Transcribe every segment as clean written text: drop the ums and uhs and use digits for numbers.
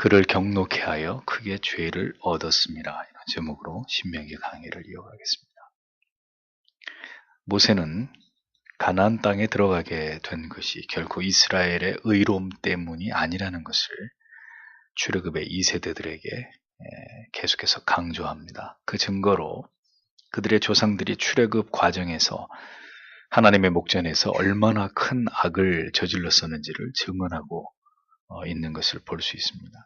그를 경록해 하여 크게 죄를 얻었습니다. 이런 제목으로 신명기 강의를 이어가겠습니다. 모세는 가나안 땅에 들어가게 된 것이 결코 이스라엘의 의로움 때문이 아니라는 것을 출애굽의 2세대들에게 계속해서 강조합니다. 그 증거로 그들의 조상들이 출애굽 과정에서 하나님의 목전에서 얼마나 큰 악을 저질렀었는지를 증언하고 있는 것을 볼 수 있습니다.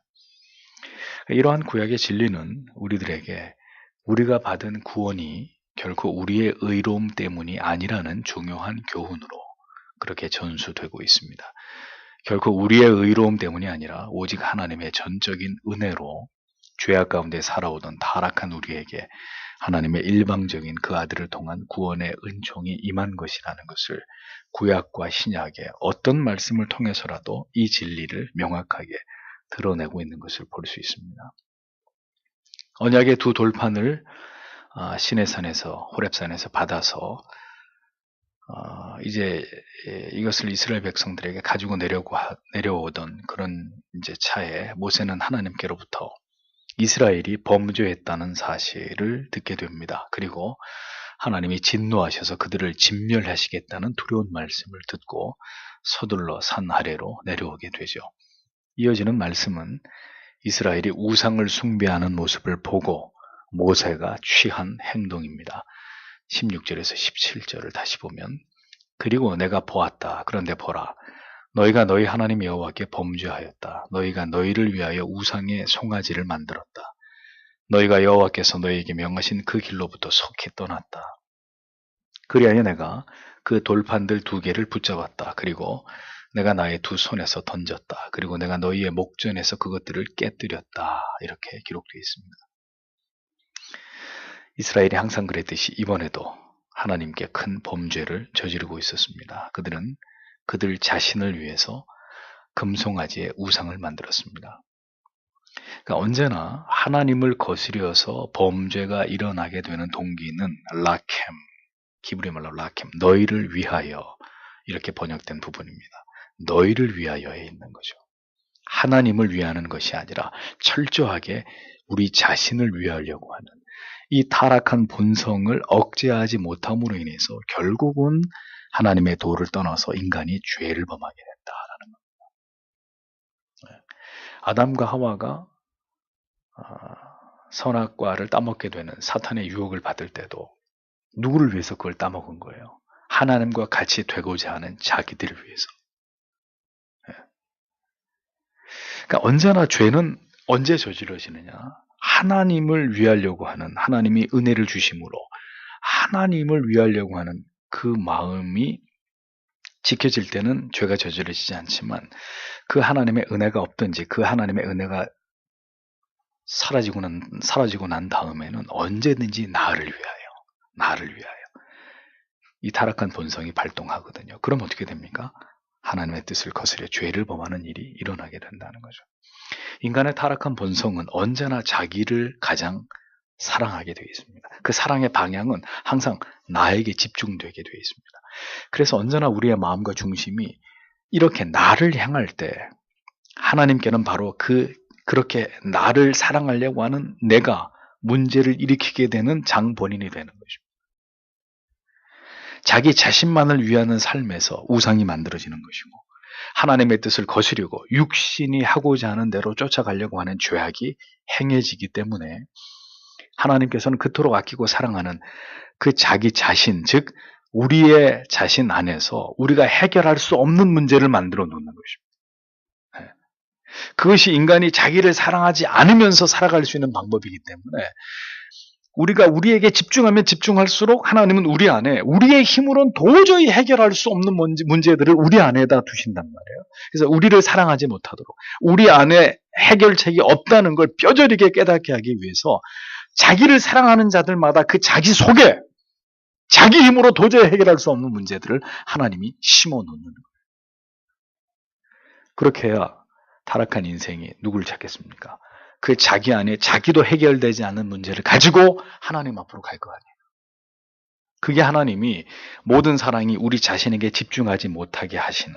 이러한 구약의 진리는 우리들에게 우리가 받은 구원이 결코 우리의 의로움 때문이 아니라는 중요한 교훈으로 그렇게 전수되고 있습니다. 결코 우리의 의로움 때문이 아니라 오직 하나님의 전적인 은혜로 죄악 가운데 살아오던 타락한 우리에게 하나님의 일방적인 그 아들을 통한 구원의 은총이 임한 것이라는 것을 구약과 신약의 어떤 말씀을 통해서라도 이 진리를 명확하게 드러내고 있는 것을 볼 수 있습니다. 언약의 두 돌판을 시내산에서 호렙산에서 받아서 이제 이것을 이스라엘 백성들에게 가지고 내려오던 그런 이제 차에 모세는 하나님께로부터 이스라엘이 범죄했다는 사실을 듣게 됩니다. 그리고 하나님이 진노하셔서 그들을 진멸하시겠다는 두려운 말씀을 듣고 서둘러 산 아래로 내려오게 되죠. 이어지는 말씀은 이스라엘이 우상을 숭배하는 모습을 보고 모세가 취한 행동입니다. 16절에서 17절을 다시 보면 그리고 내가 보았다. 그런데 보라. 너희가 너희 하나님 여호와께 범죄하였다. 너희가 너희를 위하여 우상의 송아지를 만들었다. 너희가 여호와께서 너희에게 명하신 그 길로부터 속히 떠났다. 그리하여 내가 그 돌판들 두 개를 붙잡았다. 그리고 내가 나의 두 손에서 던졌다. 그리고 내가 너희의 목전에서 그것들을 깨뜨렸다. 이렇게 기록되어 있습니다. 이스라엘이 항상 그랬듯이 이번에도 하나님께 큰 범죄를 저지르고 있었습니다. 그들은 그들 자신을 위해서 금송아지의 우상을 만들었습니다. 그러니까 언제나 하나님을 거스려서 범죄가 일어나게 되는 동기는 라켐, 히브리 말로 라켐, 너희를 위하여 이렇게 번역된 부분입니다. 너희를 위하여에 있는 거죠. 하나님을 위하는 것이 아니라 철저하게 우리 자신을 위하려고 하는 이 타락한 본성을 억제하지 못함으로 인해서 결국은 하나님의 도를 떠나서 인간이 죄를 범하게 된다라는 겁니다. 아담과 하와가 선악과를 따먹게 되는 사탄의 유혹을 받을 때도 누구를 위해서 그걸 따먹은 거예요? 하나님과 같이 되고자 하는 자기들을 위해서. 그러니까 언제나 죄는 언제 저질러지느냐? 하나님을 위하려고 하는 하나님이 은혜를 주심으로 하나님을 위하려고 하는 그 마음이 지켜질 때는 죄가 저질러지지 않지만 그 하나님의 은혜가 없든지 그 하나님의 은혜가 사라지고 난 다음에는 언제든지 나를 위하여 이 타락한 본성이 발동하거든요. 그럼 어떻게 됩니까? 하나님의 뜻을 거스려 죄를 범하는 일이 일어나게 된다는 거죠. 인간의 타락한 본성은 언제나 자기를 가장 사랑하게 되어 있습니다. 그 사랑의 방향은 항상 나에게 집중되게 되어 있습니다. 그래서 언제나 우리의 마음과 중심이 이렇게 나를 향할 때 하나님께는 바로 그렇게 나를 사랑하려고 하는 내가 문제를 일으키게 되는 장본인이 되는 것입니다. 자기 자신만을 위하는 삶에서 우상이 만들어지는 것이고 하나님의 뜻을 거스르고 육신이 하고자 하는 대로 쫓아가려고 하는 죄악이 행해지기 때문에 하나님께서는 그토록 아끼고 사랑하는 그 자기 자신, 즉 우리의 자신 안에서 우리가 해결할 수 없는 문제를 만들어 놓는 것입니다. 그것이 인간이 자기를 사랑하지 않으면서 살아갈 수 있는 방법이기 때문에 우리가 우리에게 집중하면 집중할수록 하나님은 우리 안에 우리의 힘으로는 도저히 해결할 수 없는 문제들을 우리 안에다 두신단 말이에요. 그래서 우리를 사랑하지 못하도록 우리 안에 해결책이 없다는 걸 뼈저리게 깨닫게 하기 위해서 자기를 사랑하는 자들마다 그 자기 속에 자기 힘으로 도저히 해결할 수 없는 문제들을 하나님이 심어놓는 거예요. 그렇게 해야 타락한 인생이 누굴 찾겠습니까? 그 자기 안에 자기도 해결되지 않는 문제를 가지고 하나님 앞으로 갈 거 아니에요. 그게 하나님이 모든 사랑이 우리 자신에게 집중하지 못하게 하시는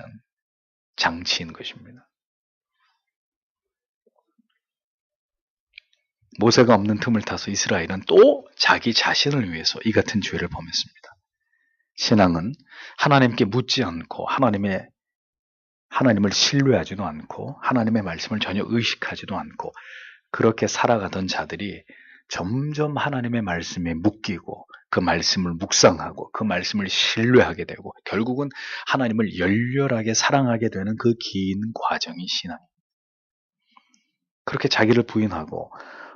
장치인 것입니다. 모세가 없는 틈을 타서 이스라엘은 또 자기 자신을 위해서 이 같은 죄를 범했습니다. 신앙은 하나님께 묻지 않고 하나님을 신뢰하지도 않고 하나님의 말씀을 전혀 의식하지도 않고 그렇게 살아가던 자들이 점점 하나님의 말씀에 묶이고 그 말씀을 묵상하고 그 말씀을 신뢰하게 되고 결국은 하나님을 열렬하게 사랑하게 되는 그 긴 과정이 신앙입니다. 그렇게 자기를 부인하고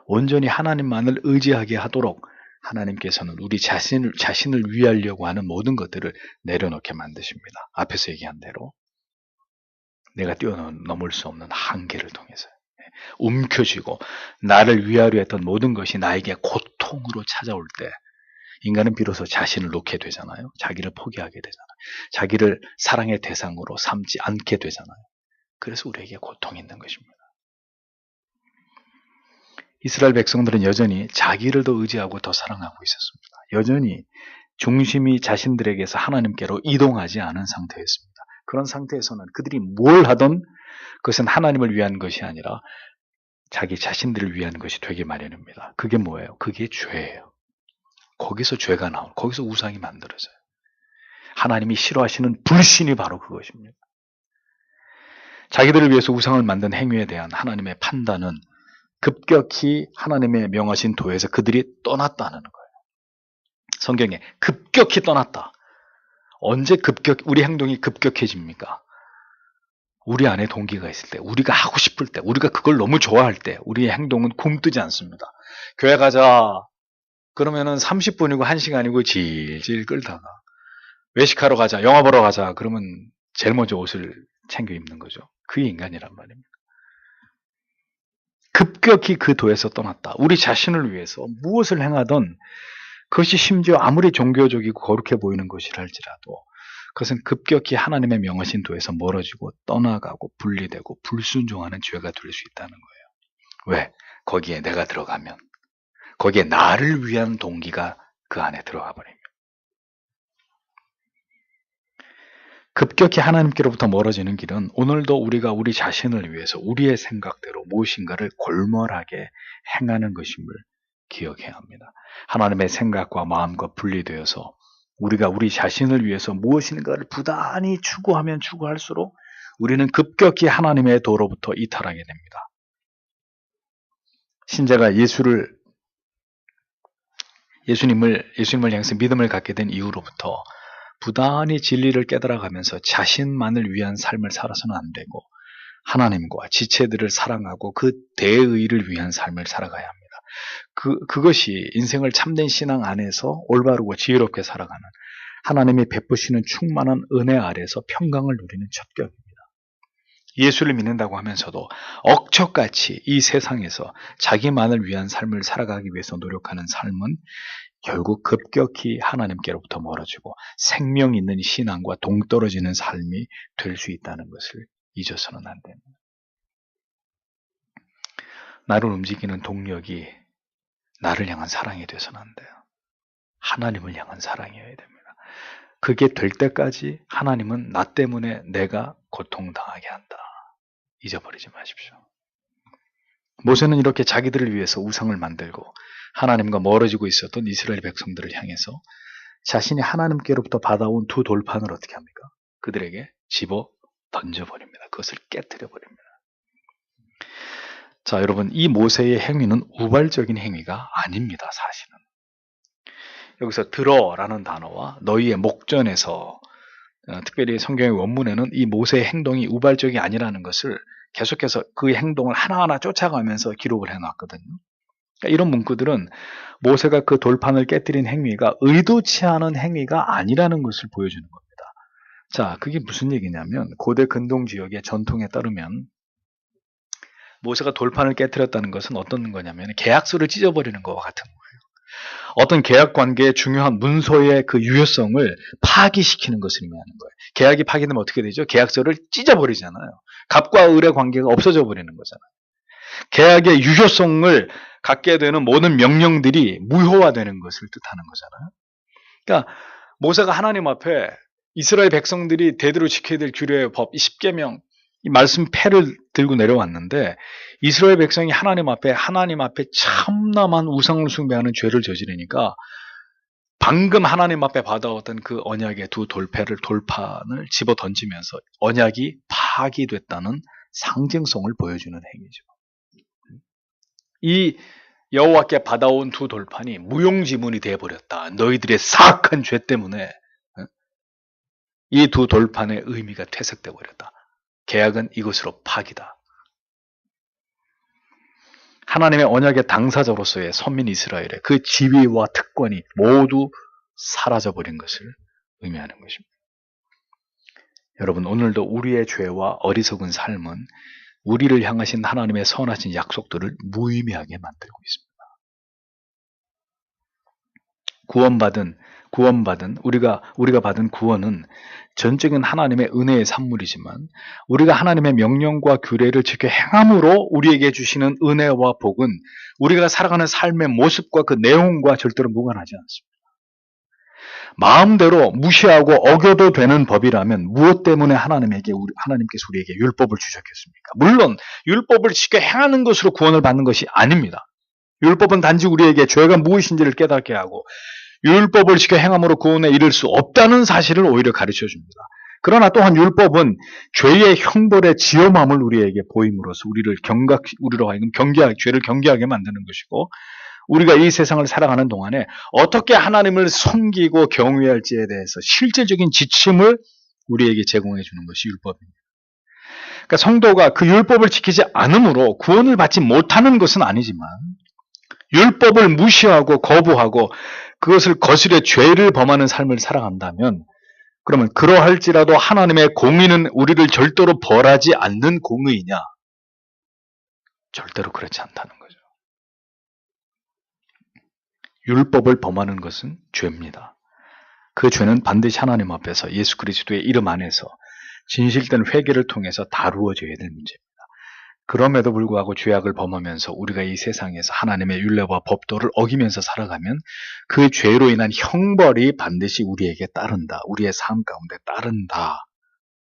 온전히 하나님만을 의지하게 하도록 하나님께서는 우리 자신을 위하려고 하는 모든 것들을 내려놓게 만드십니다. 앞에서 얘기한 대로 내가 뛰어넘을 수 없는 한계를 통해서 움켜쥐고 나를 위하려 했던 모든 것이 나에게 고통으로 찾아올 때 인간은 비로소 자신을 놓게 되잖아요. 자기를 포기하게 되잖아요. 자기를 사랑의 대상으로 삼지 않게 되잖아요. 그래서 우리에게 고통이 있는 것입니다. 이스라엘 백성들은 여전히 자기를 더 의지하고 더 사랑하고 있었습니다. 여전히 중심이 자신들에게서 하나님께로 이동하지 않은 상태였습니다. 그런 상태에서는 그들이 뭘 하든 그것은 하나님을 위한 것이 아니라 자기 자신들을 위한 것이 되기 마련입니다. 그게 뭐예요? 그게 죄예요. 거기서 죄가 나오고 거기서 우상이 만들어져요. 하나님이 싫어하시는 불신이 바로 그것입니다. 자기들을 위해서 우상을 만든 행위에 대한 하나님의 판단은 급격히 하나님의 명하신 도에서 그들이 떠났다는 거예요. 성경에 급격히 떠났다. 언제 우리 행동이 급격해집니까? 우리 안에 동기가 있을 때, 우리가 하고 싶을 때, 우리가 그걸 너무 좋아할 때 우리의 행동은 굼뜨지 않습니다. 교회 가자. 그러면은 30분이고 1시간이고 질질 끌다가 외식하러 가자, 영화 보러 가자. 그러면 제일 먼저 옷을 챙겨 입는 거죠. 그게 인간이란 말입니다. 급격히 그 도에서 떠났다. 우리 자신을 위해서 무엇을 행하던 그것이 심지어 아무리 종교적이고 거룩해 보이는 것이라 할지라도 그것은 급격히 하나님의 명하신 도에서 멀어지고 떠나가고 분리되고 불순종하는 죄가 될 수 있다는 거예요. 왜? 거기에 내가 들어가면 거기에 나를 위한 동기가 그 안에 들어가 버립니다. 급격히 하나님께로부터 멀어지는 길은 오늘도 우리가 우리 자신을 위해서 우리의 생각대로 무엇인가를 골몰하게 행하는 것임을 기억해야 합니다. 하나님의 생각과 마음과 분리되어서 우리가 우리 자신을 위해서 무엇인가를 부단히 추구하면 추구할수록 우리는 급격히 하나님의 도로부터 이탈하게 됩니다. 신자가 예수님을 향해서 믿음을 갖게 된 이후로부터 부단히 진리를 깨달아가면서 자신만을 위한 삶을 살아서는 안 되고 하나님과 지체들을 사랑하고 그 대의를 위한 삶을 살아가야 합니다. 그것이 인생을 참된 신앙 안에서 올바르고 지혜롭게 살아가는 하나님이 베푸시는 충만한 은혜 아래서 평강을 누리는 첫 격입니다. 예수를 믿는다고 하면서도 억척같이 이 세상에서 자기만을 위한 삶을 살아가기 위해서 노력하는 삶은 결국 급격히 하나님께로부터 멀어지고 생명 있는 신앙과 동떨어지는 삶이 될 수 있다는 것을 잊어서는 안 됩니다. 나를 움직이는 동력이 나를 향한 사랑이 돼서는 안 돼요. 하나님을 향한 사랑이어야 됩니다. 그게 될 때까지 하나님은 나 때문에 내가 고통당하게 한다. 잊어버리지 마십시오. 모세는 이렇게 자기들을 위해서 우상을 만들고 하나님과 멀어지고 있었던 이스라엘 백성들을 향해서 자신이 하나님께로부터 받아온 두 돌판을 어떻게 합니까? 그들에게 집어 던져버립니다. 그것을 깨뜨려버립니다. 자, 여러분, 이 모세의 행위는 우발적인 행위가 아닙니다. 사실은. 여기서 들어라는 단어와 너희의 목전에서 특별히 성경의 원문에는 이 모세의 행동이 우발적이 아니라는 것을 계속해서 그 행동을 하나하나 쫓아가면서 기록을 해놨거든요. 그러니까 이런 문구들은 모세가 그 돌판을 깨뜨린 행위가 의도치 않은 행위가 아니라는 것을 보여주는 겁니다. 자, 그게 무슨 얘기냐면 고대 근동 지역의 전통에 따르면 모세가 돌판을 깨뜨렸다는 것은 어떤 거냐면 계약서를 찢어버리는 것과 같은 거예요. 어떤 계약 관계의 중요한 문서의 그 유효성을 파기시키는 것을 의미하는 거예요. 계약이 파기되면 어떻게 되죠? 계약서를 찢어버리잖아요. 갑과 을의 관계가 없어져 버리는 거잖아요. 계약의 유효성을 갖게 되는 모든 명령들이 무효화되는 것을 뜻하는 거잖아요. 그러니까 모세가 하나님 앞에 이스라엘 백성들이 대대로 지켜야 될 규례의 법, 이 십계명, 이 말씀 패를 들고 내려왔는데 이스라엘 백성이 하나님 앞에 참남한 우상을 숭배하는 죄를 저지르니까 방금 하나님 앞에 받아왔던 그 언약의 두 돌판을 집어 던지면서 언약이 파기됐다는 상징성을 보여주는 행위죠. 이 여호와께 받아온 두 돌판이 무용지물이 되어버렸다. 너희들의 사악한 죄 때문에 이 두 돌판의 의미가 퇴색되어 버렸다. 계약은 이것으로 파기다. 하나님의 언약의 당사자로서의 선민 이스라엘의 그 지위와 특권이 모두 사라져버린 것을 의미하는 것입니다. 여러분, 오늘도 우리의 죄와 어리석은 삶은 우리를 향하신 하나님의 선하신 약속들을 무의미하게 만들고 있습니다. 구원받은 우리가 받은 구원은 전적인 하나님의 은혜의 산물이지만 우리가 하나님의 명령과 규례를 지켜 행함으로 우리에게 주시는 은혜와 복은 우리가 살아가는 삶의 모습과 그 내용과 절대로 무관하지 않습니다. 마음대로 무시하고 어겨도 되는 법이라면 무엇 때문에 하나님께서 우리에게 율법을 주셨겠습니까? 물론 율법을 지켜 행하는 것으로 구원을 받는 것이 아닙니다. 율법은 단지 우리에게 죄가 무엇인지를 깨닫게 하고 율법을 지켜 행함으로 구원에 이를 수 없다는 사실을 오히려 가르쳐 줍니다. 그러나 또한 율법은 죄의 형벌의 지엄함을 우리에게 보임으로써 우리로 하여금 죄를 경계하게 만드는 것이고 우리가 이 세상을 살아가는 동안에 어떻게 하나님을 섬기고 경외해야 할지에 대해서 실질적인 지침을 우리에게 제공해 주는 것이 율법입니다. 그러니까 성도가 그 율법을 지키지 않으므로 구원을 받지 못하는 것은 아니지만 율법을 무시하고 거부하고 그것을 거스려 죄를 범하는 삶을 살아간다면 그러면 그러할지라도 하나님의 공의는 우리를 절대로 벌하지 않는 공의냐? 절대로 그렇지 않다는 거죠. 율법을 범하는 것은 죄입니다. 그 죄는 반드시 하나님 앞에서 예수 그리스도의 이름 안에서 진실된 회개를 통해서 다루어져야 될 문제입니다. 그럼에도 불구하고 죄악을 범하면서 우리가 이 세상에서 하나님의 율례와 법도를 어기면서 살아가면 그 죄로 인한 형벌이 반드시 우리에게 따른다. 우리의 삶 가운데 따른다.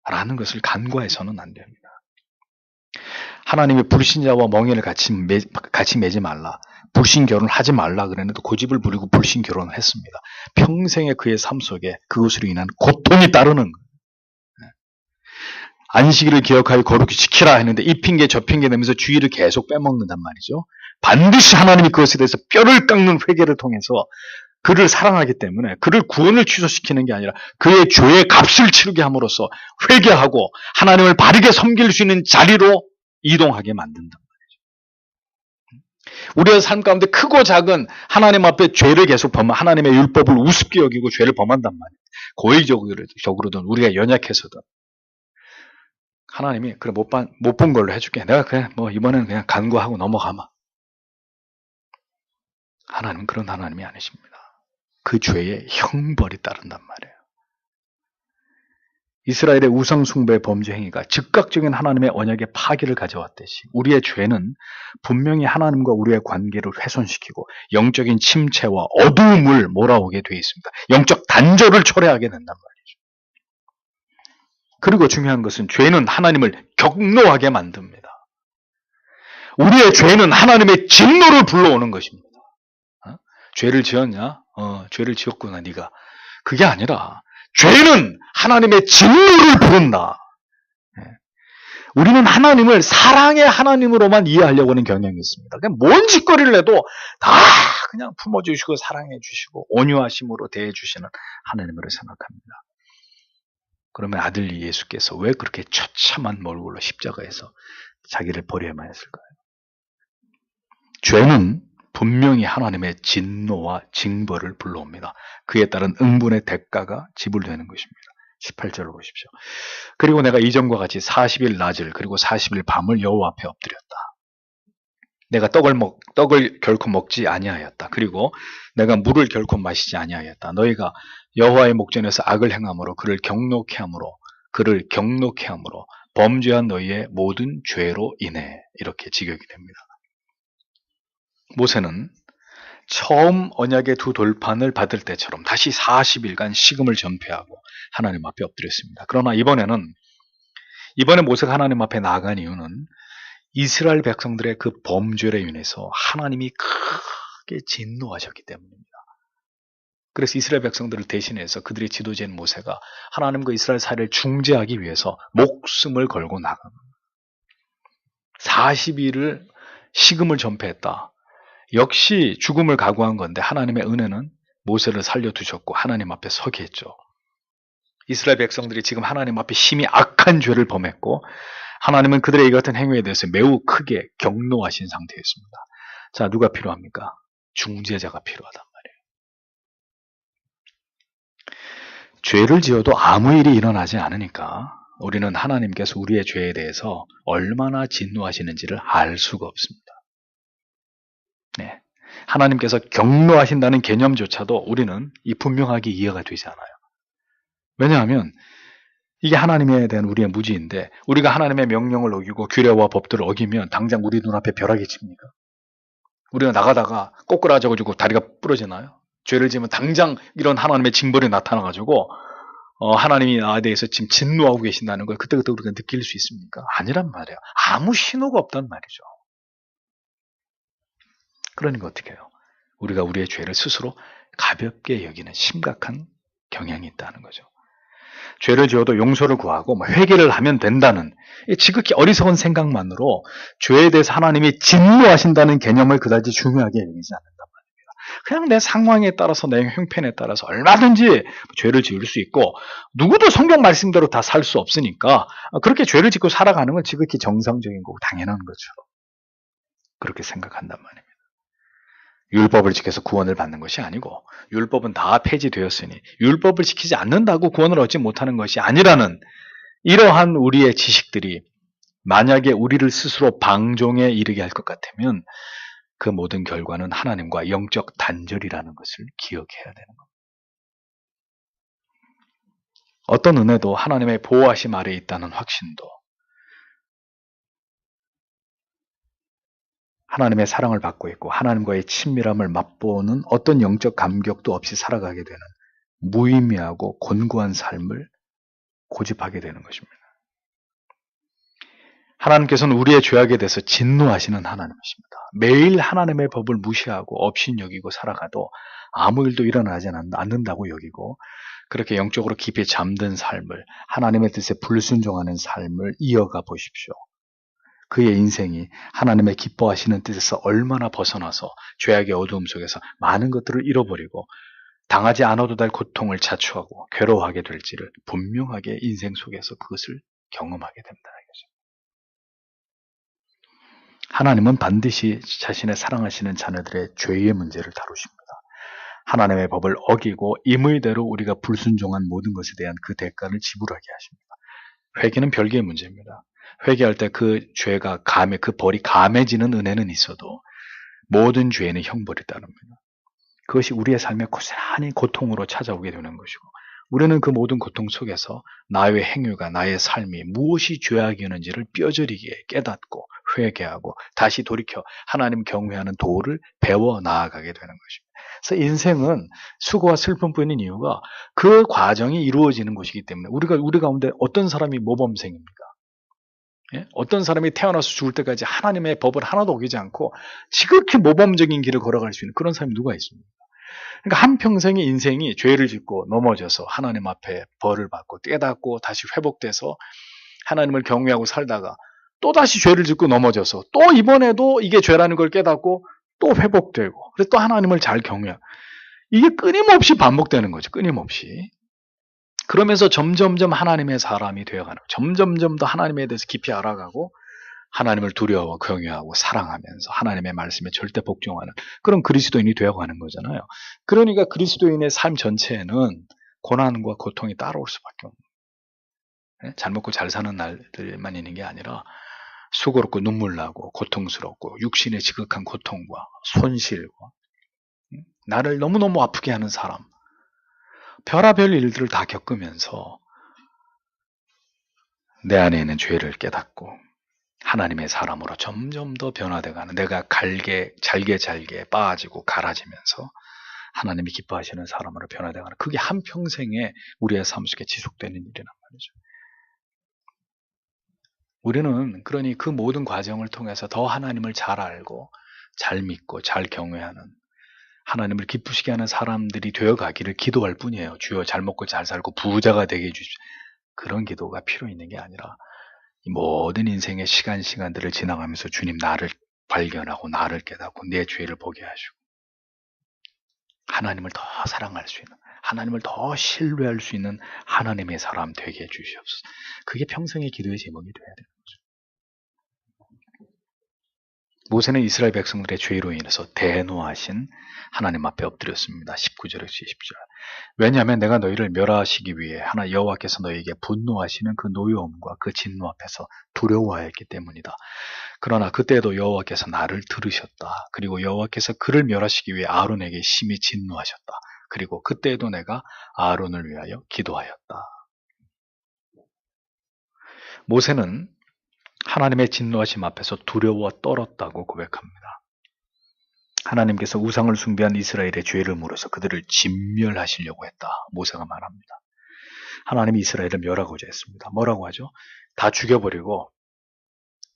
라는 것을 간과해서는 안 됩니다. 하나님이 불신자와 멍에를 같이 매지 말라. 불신 결혼을 하지 말라 그랬는데 고집을 부리고 불신 결혼을 했습니다. 평생의 그의 삶 속에 그것으로 인한 고통이 따르는 거예요. 안식일을 기억하여 거룩히 지키라 했는데 이 핑계 저 핑계 내면서 주의를 계속 빼먹는단 말이죠. 반드시 하나님이 그것에 대해서 뼈를 깎는 회개를 통해서 그를 사랑하기 때문에 그를 구원을 취소시키는 게 아니라 그의 죄의 값을 치르게 함으로써 회개하고 하나님을 바르게 섬길 수 있는 자리로 이동하게 만든단 말이죠. 우리의 삶 가운데 크고 작은 하나님 앞에 죄를 계속 하나님의 율법을 우습게 여기고 죄를 범한단 말이에요. 고의적으로든 우리가 연약해서든 하나님이 그래 못 본 걸로 해줄게. 내가 그냥 이번에는 그냥 간구하고 넘어가마. 하나님은 그런 하나님이 아니십니다. 그 죄의 형벌이 따른단 말이에요. 이스라엘의 우상숭배 범죄 행위가 즉각적인 하나님의 언약의 파기를 가져왔듯이 우리의 죄는 분명히 하나님과 우리의 관계를 훼손시키고 영적인 침체와 어두움을 몰아오게 되어 있습니다. 영적 단절을 초래하게 된단 말이에요. 그리고 중요한 것은 죄는 하나님을 격노하게 만듭니다. 우리의 죄는 하나님의 진노를 불러오는 것입니다. 죄를 지었냐? 죄를 지었구나 네가. 그게 아니라 죄는 하나님의 진노를 부른다. 우리는 하나님을 사랑의 하나님으로만 이해하려고 하는 경향이 있습니다. 그냥 뭔 짓거리를 해도 다 그냥 품어주시고 사랑해주시고 온유하심으로 대해주시는 하나님으로 생각합니다. 그러면 아들 예수께서 왜 그렇게 처참한 몰골로 십자가에서 자기를 버려야만 했을까요? 죄는 분명히 하나님의 진노와 징벌을 불러옵니다. 그에 따른 응분의 대가가 지불되는 것입니다. 18절을 보십시오. 그리고 내가 이전과 같이 40일 낮을 그리고 40일 밤을 여호와 앞에 엎드렸다. 내가 떡을 결코 먹지 아니하였다. 그리고 내가 물을 결코 마시지 아니하였다. 너희가 여호와의 목전에서 악을 행함으로 그를 경노케 함으로 범죄한 너희의 모든 죄로 인해 이렇게 직역이 됩니다. 모세는 처음 언약의 두 돌판을 받을 때처럼 다시 40일간 식음을 전폐하고 하나님 앞에 엎드렸습니다. 그러나 이번에 모세가 하나님 앞에 나아간 이유는 이스라엘 백성들의 그 범죄로 인해서 하나님이 크게 진노하셨기 때문입니다. 그래서 이스라엘 백성들을 대신해서 그들의 지도자인 모세가 하나님과 이스라엘 사이를 중재하기 위해서 목숨을 걸고 나갑니다. 40일을 식음을 전폐했다. 역시 죽음을 각오한 건데 하나님의 은혜는 모세를 살려두셨고 하나님 앞에 서게 했죠. 이스라엘 백성들이 지금 하나님 앞에 심히 악한 죄를 범했고 하나님은 그들의 이 같은 행위에 대해서 매우 크게 경노하신 상태였습니다. 자, 누가 필요합니까? 중재자가 필요하단 말이에요. 죄를 지어도 아무 일이 일어나지 않으니까 우리는 하나님께서 우리의 죄에 대해서 얼마나 진노하시는지를 알 수가 없습니다. 네. 하나님께서 경노하신다는 개념조차도 우리는 분명하게 이해가 되지 않아요. 왜냐하면 이게 하나님에 대한 우리의 무지인데 우리가 하나님의 명령을 어기고 규례와 법들을 어기면 당장 우리 눈앞에 벼락이 칩니까? 우리가 나가다가 꼬꾸라져가지고 다리가 부러지나요? 죄를 지으면 당장 이런 하나님의 징벌이 나타나가지고 하나님이 나에 대해서 지금 진노하고 계신다는 걸 그때그때 우리가 느낄 수 있습니까? 아니란 말이에요. 아무 신호가 없단 말이죠. 그러니까 어떻게 해요? 우리가 우리의 죄를 스스로 가볍게 여기는 심각한 경향이 있다는 거죠. 죄를 지어도 용서를 구하고 회개를 하면 된다는 지극히 어리석은 생각만으로 죄에 대해서 하나님이 진노하신다는 개념을 그다지 중요하게 여기지 않는단 말입니다. 그냥 내 상황에 따라서 내 형편에 따라서 얼마든지 죄를 지을 수 있고 누구도 성경 말씀대로 다 살 수 없으니까 그렇게 죄를 짓고 살아가는 건 지극히 정상적인 거고 당연한 거죠. 그렇게 생각한단 말입니다. 율법을 지켜서 구원을 받는 것이 아니고 율법은 다 폐지되었으니 율법을 지키지 않는다고 구원을 얻지 못하는 것이 아니라는 이러한 우리의 지식들이 만약에 우리를 스스로 방종에 이르게 할 것 같으면 그 모든 결과는 하나님과 영적 단절이라는 것을 기억해야 되는 겁니다. 어떤 은혜도 하나님의 보호하심 아래에 있다는 확신도 하나님의 사랑을 받고 있고 하나님과의 친밀함을 맛보는 어떤 영적 감격도 없이 살아가게 되는 무의미하고 곤고한 삶을 고집하게 되는 것입니다. 하나님께서는 우리의 죄악에 대해서 진노하시는 하나님이십니다. 매일 하나님의 법을 무시하고 업신여기고 살아가도 아무 일도 일어나지 않는다고 여기고 그렇게 영적으로 깊이 잠든 삶을 하나님의 뜻에 불순종하는 삶을 이어가 보십시오. 그의 인생이 하나님의 기뻐하시는 뜻에서 얼마나 벗어나서 죄악의 어두움 속에서 많은 것들을 잃어버리고 당하지 않아도 될 고통을 자초하고 괴로워하게 될지를 분명하게 인생 속에서 그것을 경험하게 된다는 거죠. 하나님은 반드시 자신의 사랑하시는 자녀들의 죄의 문제를 다루십니다. 하나님의 법을 어기고 임의대로 우리가 불순종한 모든 것에 대한 그 대가를 지불하게 하십니다. 회개는 별개의 문제입니다. 회개할 때 그 죄가 그 벌이 감해지는 은혜는 있어도 모든 죄에는 형벌이 따릅니다. 그것이 우리의 삶에 고스란히 고통으로 찾아오게 되는 것이고 우리는 그 모든 고통 속에서 나의 행위가 나의 삶이 무엇이 죄악이었는지를 뼈저리게 깨닫고 회개하고 다시 돌이켜 하나님 경외하는 도를 배워 나아가게 되는 것입니다. 그래서 인생은 수고와 슬픔뿐인 이유가 그 과정이 이루어지는 것이기 때문에 우리 가운데 어떤 사람이 모범생입니까? 예? 어떤 사람이 태어나서 죽을 때까지 하나님의 법을 하나도 어기지 않고 지극히 모범적인 길을 걸어갈 수 있는 그런 사람이 누가 있습니까? 그러니까 한평생의 인생이 죄를 짓고 넘어져서 하나님 앞에 벌을 받고 깨닫고 다시 회복돼서 하나님을 경외하고 살다가 또 다시 죄를 짓고 넘어져서 또 이번에도 이게 죄라는 걸 깨닫고 또 회복되고 그래서 또 하나님을 잘 경외하고 이게 끊임없이 반복되는 거죠. 끊임없이. 그러면서 점점점 하나님의 사람이 되어가는 거예요. 점점점 더 하나님에 대해서 깊이 알아가고 하나님을 두려워 경외하고 사랑하면서 하나님의 말씀에 절대 복종하는 그런 그리스도인이 되어가는 거잖아요. 그러니까 그리스도인의 삶 전체에는 고난과 고통이 따라올 수밖에 없는 거예요. 잘 먹고 잘 사는 날들만 있는 게 아니라 수고롭고 눈물 나고 고통스럽고 육신의 지극한 고통과 손실과 나를 너무너무 아프게 하는 사람 별의별 일들을 다 겪으면서 내 안에 있는 죄를 깨닫고 하나님의 사람으로 점점 더 변화되어가는 내가 잘게 빠지고 갈아지면서 하나님이 기뻐하시는 사람으로 변화되어가는 그게 한평생에 우리의 삶 속에 지속되는 일이란 말이죠. 우리는 그러니 그 모든 과정을 통해서 더 하나님을 잘 알고 잘 믿고 잘 경외하는, 하나님을 기쁘시게 하는 사람들이 되어가기를 기도할 뿐이에요. 주여 잘 먹고 잘 살고 부자가 되게 해주십시오. 그런 기도가 필요 있는 게 아니라 이 모든 인생의 시간들을 지나가면서 주님 나를 발견하고 나를 깨닫고 내 죄를 보게 하시고 하나님을 더 사랑할 수 있는, 하나님을 더 신뢰할 수 있는 하나님의 사람 되게 해주시옵소서. 그게 평생의 기도의 제목이 돼야 되는 거죠. 모세는 이스라엘 백성들의 죄로 인해서 대노하신 하나님 앞에 엎드렸습니다. 19절에서 20절. 왜냐하면 내가 너희를 멸하시기 위해 하나 여호와께서 너희에게 분노하시는 그 노여움과 그 진노 앞에서 두려워하였기 때문이다. 그러나 그때에도 여호와께서 나를 들으셨다. 그리고 여호와께서 그를 멸하시기 위해 아론에게 심히 진노하셨다. 그리고 그때에도 내가 아론을 위하여 기도하였다. 모세는 하나님의 진노하심 앞에서 두려워 떨었다고 고백합니다. 하나님께서 우상을 숭배한 이스라엘의 죄를 물어서 그들을 진멸하시려고 했다. 모세가 말합니다. 하나님이 이스라엘을 멸하고자 했습니다. 뭐라고 하죠? 다 죽여버리고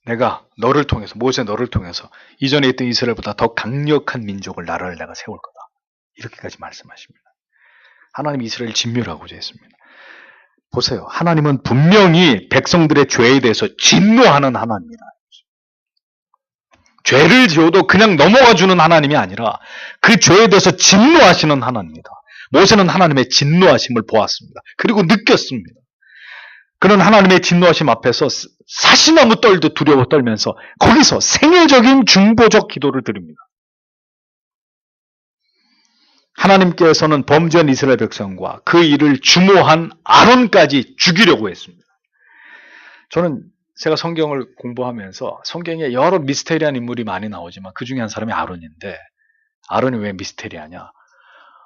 내가 너를 통해서, 모세 너를 통해서 이전에 있던 이스라엘보다 더 강력한 민족을, 나라를 내가 세울 거다. 이렇게까지 말씀하십니다. 하나님이 이스라엘을 진멸하고자 했습니다. 보세요. 하나님은 분명히 백성들의 죄에 대해서 진노하는 하나님이다. 죄를 지어도 그냥 넘어가주는 하나님이 아니라 그 죄에 대해서 진노하시는 하나님이다. 모세는 하나님의 진노하심을 보았습니다. 그리고 느꼈습니다. 그런 하나님의 진노하심 앞에서 사시나무 떨듯 두려워 떨면서 거기서 생애적인 중보적 기도를 드립니다. 하나님께서는 범죄한 이스라엘 백성과 그 일을 주모한 아론까지 죽이려고 했습니다. 제가 성경을 공부하면서 성경에 여러 미스테리한 인물이 많이 나오지만 그 중에 한 사람이 아론인데, 아론이 왜 미스테리하냐?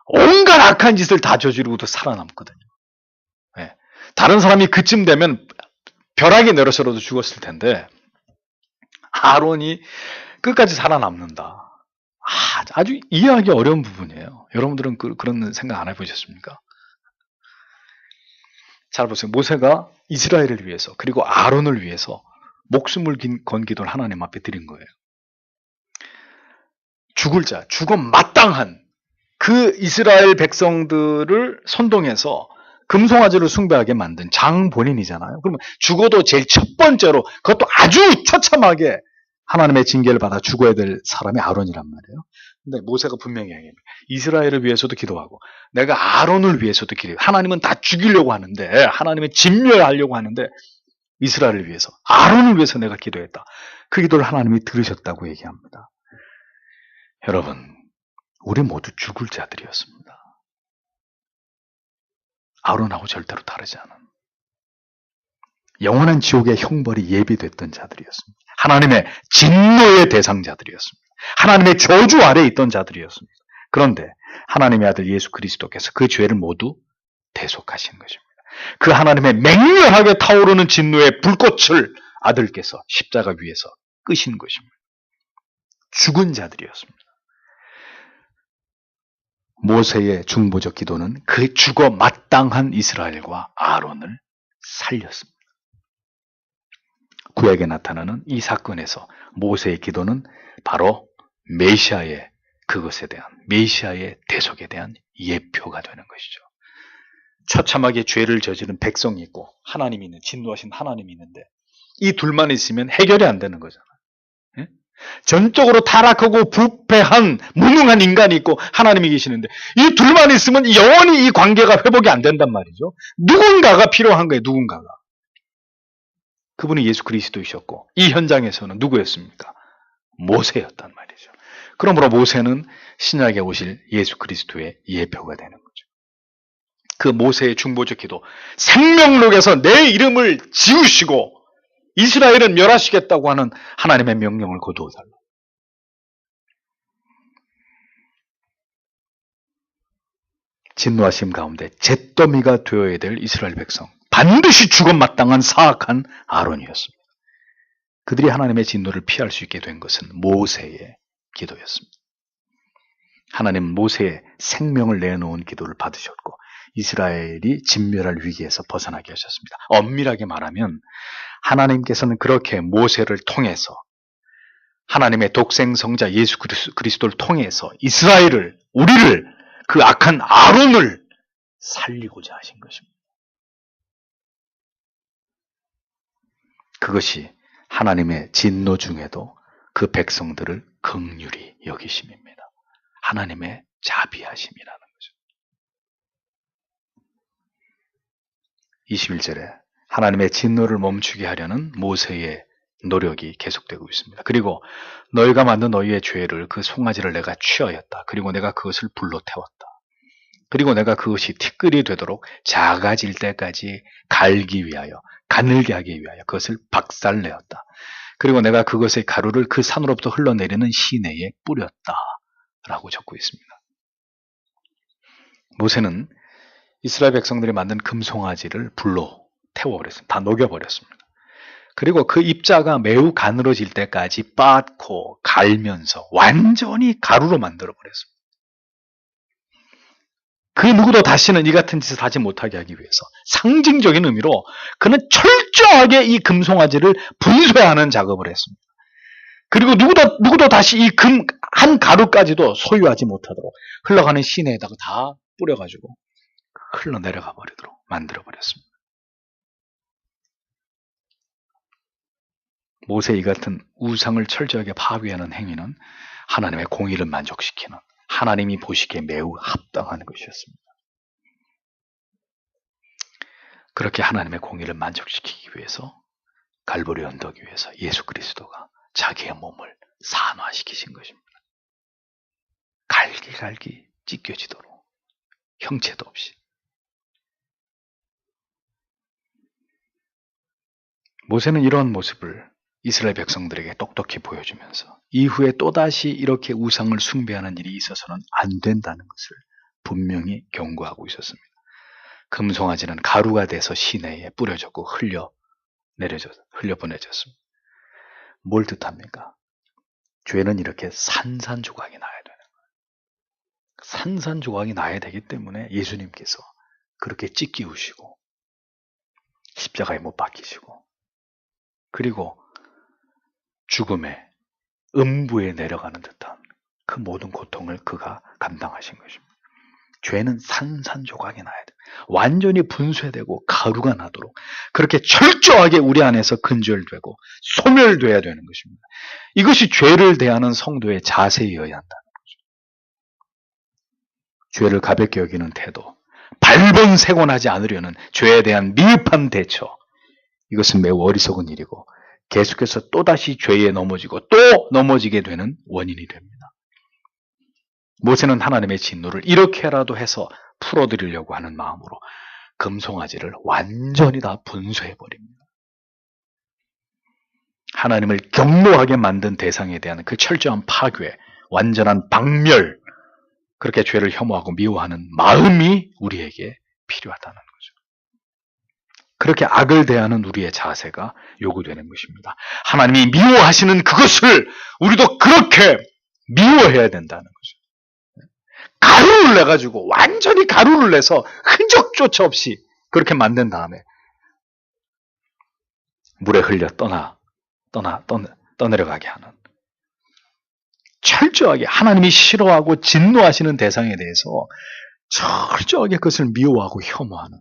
온갖 악한 짓을 다 저지르고도 살아남거든요. 네. 다른 사람이 그쯤 되면 벼락이 내려서라도 죽었을 텐데 아론이 끝까지 살아남는다. 아주 이해하기 어려운 부분이에요. 여러분들은 그런 생각 안 해보셨습니까? 잘 보세요. 모세가 이스라엘을 위해서 그리고 아론을 위해서 목숨을 건 기도를 하나님 앞에 드린 거예요. 죽어 마땅한 그 이스라엘 백성들을 선동해서 금송아지를 숭배하게 만든 장 본인이잖아요. 그러면 죽어도 제일 첫 번째로, 그것도 아주 처참하게 하나님의 징계를 받아 죽어야 될 사람이 아론이란 말이에요. 근데 모세가 분명히 얘기합니다. 이스라엘을 위해서도 기도하고 내가 아론을 위해서도 기도해요. 하나님은 다 죽이려고 하는데, 하나님은 진멸하려고 하는데 이스라엘을 위해서, 아론을 위해서 내가 기도했다. 그 기도를 하나님이 들으셨다고 얘기합니다. 여러분, 우리 모두 죽을 자들이었습니다. 아론하고 절대로 다르지 않은 영원한 지옥의 형벌이 예비됐던 자들이었습니다. 하나님의 진노의 대상자들이었습니다. 하나님의 저주 아래에 있던 자들이었습니다. 그런데 하나님의 아들 예수 그리스도께서 그 죄를 모두 대속하신 것입니다. 그 하나님의 맹렬하게 타오르는 진노의 불꽃을 아들께서 십자가 위에서 끄신 것입니다. 죽은 자들이었습니다. 모세의 중보적 기도는 그 죽어 마땅한 이스라엘과 아론을 살렸습니다. 구약에 나타나는 이 사건에서 모세의 기도는 바로 메시아의, 그것에 대한, 메시아의 대속에 대한 예표가 되는 것이죠. 처참하게 죄를 저지른 백성이 있고 하나님이 있는, 진노하신 하나님이 있는데 이 둘만 있으면 해결이 안 되는 거잖아요. 예? 전적으로 타락하고 부패한 무능한 인간이 있고 하나님이 계시는데 이 둘만 있으면 영원히 이 관계가 회복이 안 된단 말이죠. 누군가가 필요한 거예요. 누군가가. 그분이 예수 그리스도이셨고 이 현장에서는 누구였습니까? 모세였단 말이죠. 그러므로 모세는 신약에 오실 예수 그리스도의 예표가 되는 거죠. 그 모세의 중보적 기도, 생명록에서 내 이름을 지우시고 이스라엘을 멸하시겠다고 하는 하나님의 명령을 거두어달라. 진노하심 가운데 잿더미가 되어야 될 이스라엘 백성, 반드시 죽어 마땅한 사악한 아론이었습니다. 그들이 하나님의 진노를 피할 수 있게 된 것은 모세의 기도였습니다. 하나님은 모세의 생명을 내놓은 기도를 받으셨고 이스라엘이 진멸할 위기에서 벗어나게 하셨습니다. 엄밀하게 말하면 하나님께서는 그렇게 모세를 통해서 하나님의 독생성자 예수 그리스도를 통해서 이스라엘을, 우리를, 그 악한 아론을 살리고자 하신 것입니다. 그것이 하나님의 진노 중에도 그 백성들을 긍휼히 여기심입니다. 하나님의 자비하심이라는 거죠. 21절에 하나님의 진노를 멈추게 하려는 모세의 노력이 계속되고 있습니다. 그리고 너희가 만든 너희의 죄를 그 송아지를 내가 취하였다. 그리고 내가 그것을 불로 태웠다. 그리고 내가 그것이 티끌이 되도록 작아질 때까지 갈기 위하여, 가늘게 하기 위하여 그것을 박살내었다. 그리고 내가 그것의 가루를 그 산으로부터 흘러내리는 시내에 뿌렸다. 라고 적고 있습니다. 모세는 이스라엘 백성들이 만든 금송아지를 불로 태워버렸습니다. 다 녹여버렸습니다. 그리고 그 입자가 매우 가늘어질 때까지 빻고 갈면서 완전히 가루로 만들어버렸습니다. 그 누구도 다시는 이 같은 짓을 하지 못하게 하기 위해서 상징적인 의미로 그는 철저하게 이 금송아지를 분쇄하는 작업을 했습니다. 그리고 누구도 다시 이 금 한 가루까지도 소유하지 못하도록 흘러가는 시내에다가 다 뿌려가지고 흘러내려가 버리도록 만들어버렸습니다. 모세 이 같은 우상을 철저하게 파괴하는 행위는 하나님의 공의를 만족시키는, 하나님이 보시기에 매우 합당한 것이었습니다. 그렇게 하나님의 공의를 만족시키기 위해서 갈보리 언덕 위에서 예수 그리스도가 자기의 몸을 산화시키신 것입니다. 갈기 찢겨지도록 형체도 없이. 모세는 이러한 모습을 이스라엘 백성들에게 똑똑히 보여주면서 이후에 또다시 이렇게 우상을 숭배하는 일이 있어서는 안 된다는 것을 분명히 경고하고 있었습니다. 금송아지는 가루가 돼서 시내에 뿌려졌고 흘려보내졌습니다. 뭘 뜻합니까? 죄는 이렇게 산산조각이 나야 되는 거예요. 산산조각이 나야 되기 때문에 예수님께서 그렇게 찢기우시고 십자가에 못 박히시고 그리고 죽음의 음부에 내려가는 듯한 그 모든 고통을 그가 감당하신 것입니다. 죄는 산산조각이 나야 돼. 완전히 분쇄되고 가루가 나도록 그렇게 철저하게 우리 안에서 근절되고 소멸돼야 되는 것입니다. 이것이 죄를 대하는 성도의 자세이어야 한다는 거죠. 죄를 가볍게 여기는 태도, 발본색원하지 않으려는 죄에 대한 미흡한 대처, 이것은 매우 어리석은 일이고 계속해서 또다시 죄에 넘어지고 또 넘어지게 되는 원인이 됩니다. 모세는 하나님의 진노를 이렇게라도 해서 풀어드리려고 하는 마음으로 금송아지를 완전히 다 분쇄해버립니다. 하나님을 경노하게 만든 대상에 대한 그 철저한 파괴, 완전한 박멸, 그렇게 죄를 혐오하고 미워하는 마음이 우리에게 필요하다는 거죠. 그렇게 악을 대하는 우리의 자세가 요구되는 것입니다. 하나님이 미워하시는 그것을 우리도 그렇게 미워해야 된다는 거죠. 가루를 내가지고 완전히 가루를 내서 흔적조차 없이 그렇게 만든 다음에 물에 흘려 떠내려가게 하는, 철저하게 하나님이 싫어하고 진노하시는 대상에 대해서 철저하게 그것을 미워하고 혐오하는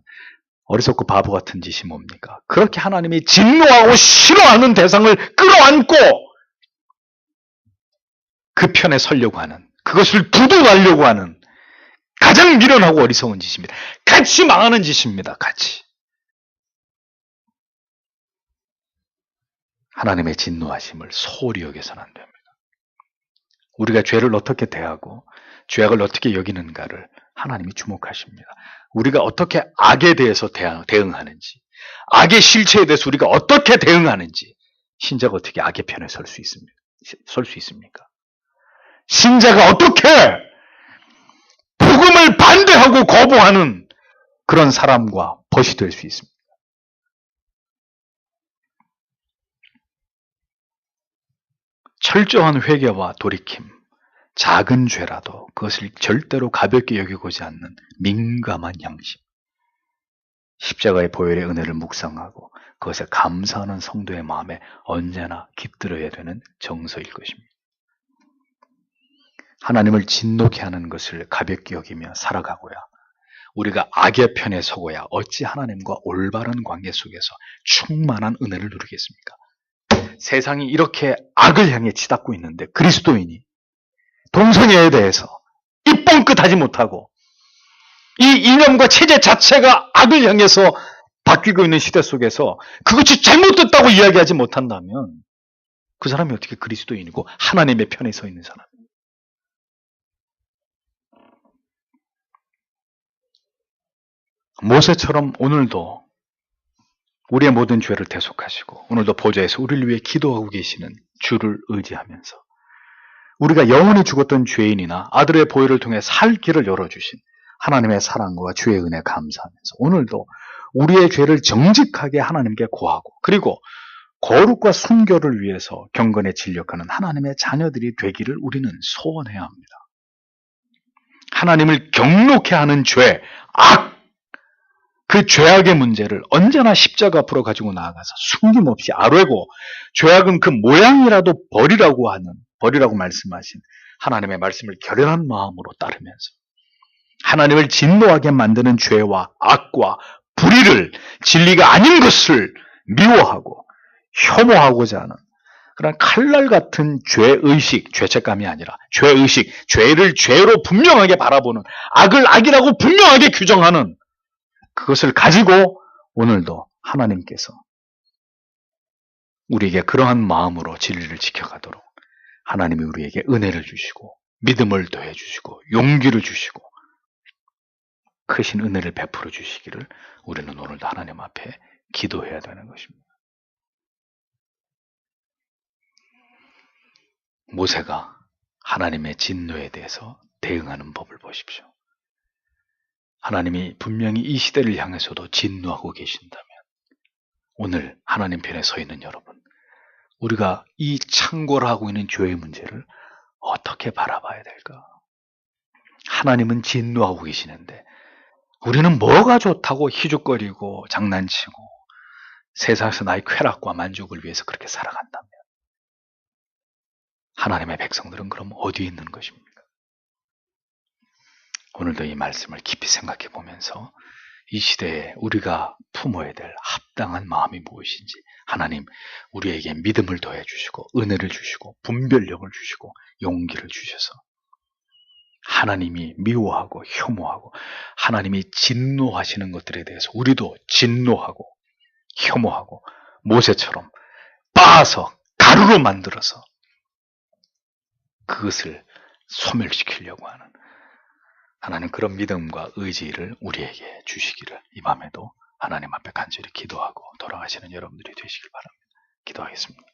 어리석고 바보 같은 짓이 뭡니까? 그렇게 하나님이 진노하고 싫어하는 대상을 끌어안고 그 편에 서려고 하는, 그것을 부도하려고 하는 가장 미련하고 어리석은 짓입니다. 같이 망하는 짓입니다. 같이. 하나님의 진노하심을 소홀히 여겨서는 안 됩니다. 우리가 죄를 어떻게 대하고 죄악을 어떻게 여기는가를 하나님이 주목하십니다. 우리가 어떻게 악에 대해서 대응하는지, 악의 실체에 대해서 우리가 어떻게 대응하는지, 신자가 어떻게 악의 편에 설 수 있습니까? 신자가 어떻게 복음을 반대하고 거부하는 그런 사람과 벗이 될 수 있습니다. 철저한 회개와 돌이킴, 작은 죄라도 그것을 절대로 가볍게 여기고지 않는 민감한 양심, 십자가의 보혈의 은혜를 묵상하고 그것에 감사하는 성도의 마음에 언제나 깃들어야 되는 정서일 것입니다. 하나님을 진노케 하는 것을 가볍게 여기며 살아가고야 우리가 악의 편에 서고야 어찌 하나님과 올바른 관계 속에서 충만한 은혜를 누리겠습니까? 세상이 이렇게 악을 향해 치닫고 있는데 그리스도인이 동성애에 대해서 입뻥끗하지 못하고 이 이념과 체제 자체가 악을 향해서 바뀌고 있는 시대 속에서 그것이 잘못됐다고 이야기하지 못한다면 그 사람이 어떻게 그리스도인이고 하나님의 편에 서 있는 사람입니까? 모세처럼 오늘도 우리의 모든 죄를 대속하시고 오늘도 보좌에서 우리를 위해 기도하고 계시는 주를 의지하면서 우리가 영원히 죽었던 죄인이나 아들의 보혈을 통해 살 길을 열어주신 하나님의 사랑과 주의 은혜 감사하면서 오늘도 우리의 죄를 정직하게 하나님께 고하고 그리고 거룩과 순결을 위해서 경건에 진력하는 하나님의 자녀들이 되기를 우리는 소원해야 합니다. 하나님을 경록해 하는 죄, 악, 그 죄악의 문제를 언제나 십자가 앞으로 가지고 나아가서 숨김없이 아뢰고 죄악은 그 모양이라도 버리라고 말씀하신 하나님의 말씀을 결연한 마음으로 따르면서 하나님을 진노하게 만드는 죄와 악과 불의를 진리가 아닌 것을 미워하고 혐오하고자 하는 그런 칼날 같은 죄의식, 죄책감이 아니라 죄의식, 죄를 죄로 분명하게 바라보는 악을 악이라고 분명하게 규정하는 그것을 가지고 오늘도 하나님께서 우리에게 그러한 마음으로 진리를 지켜가도록 하나님이 우리에게 은혜를 주시고 믿음을 더해 주시고 용기를 주시고 크신 은혜를 베풀어 주시기를 우리는 오늘도 하나님 앞에 기도해야 되는 것입니다. 모세가 하나님의 진노에 대해서 대응하는 법을 보십시오. 하나님이 분명히 이 시대를 향해서도 진노하고 계신다면 오늘 하나님 편에 서 있는 여러분, 우리가 이 창궐하고 있는 죄의 문제를 어떻게 바라봐야 될까? 하나님은 진노하고 계시는데 우리는 뭐가 좋다고 희죽거리고 장난치고 세상에서 나의 쾌락과 만족을 위해서 그렇게 살아간다면 하나님의 백성들은 그럼 어디에 있는 것입니까? 오늘도 이 말씀을 깊이 생각해 보면서 이 시대에 우리가 품어야 될 합당한 마음이 무엇인지 하나님 우리에게 믿음을 더해 주시고 은혜를 주시고 분별력을 주시고 용기를 주셔서 하나님이 미워하고 혐오하고 하나님이 진노하시는 것들에 대해서 우리도 진노하고 혐오하고 모세처럼 빻아서 가루로 만들어서 그것을 소멸시키려고 하는 하나님 그런 믿음과 의지를 우리에게 주시기를 이 밤에도 하나님 앞에 간절히 기도하고 돌아가시는 여러분들이 되시길 바랍니다. 기도하겠습니다.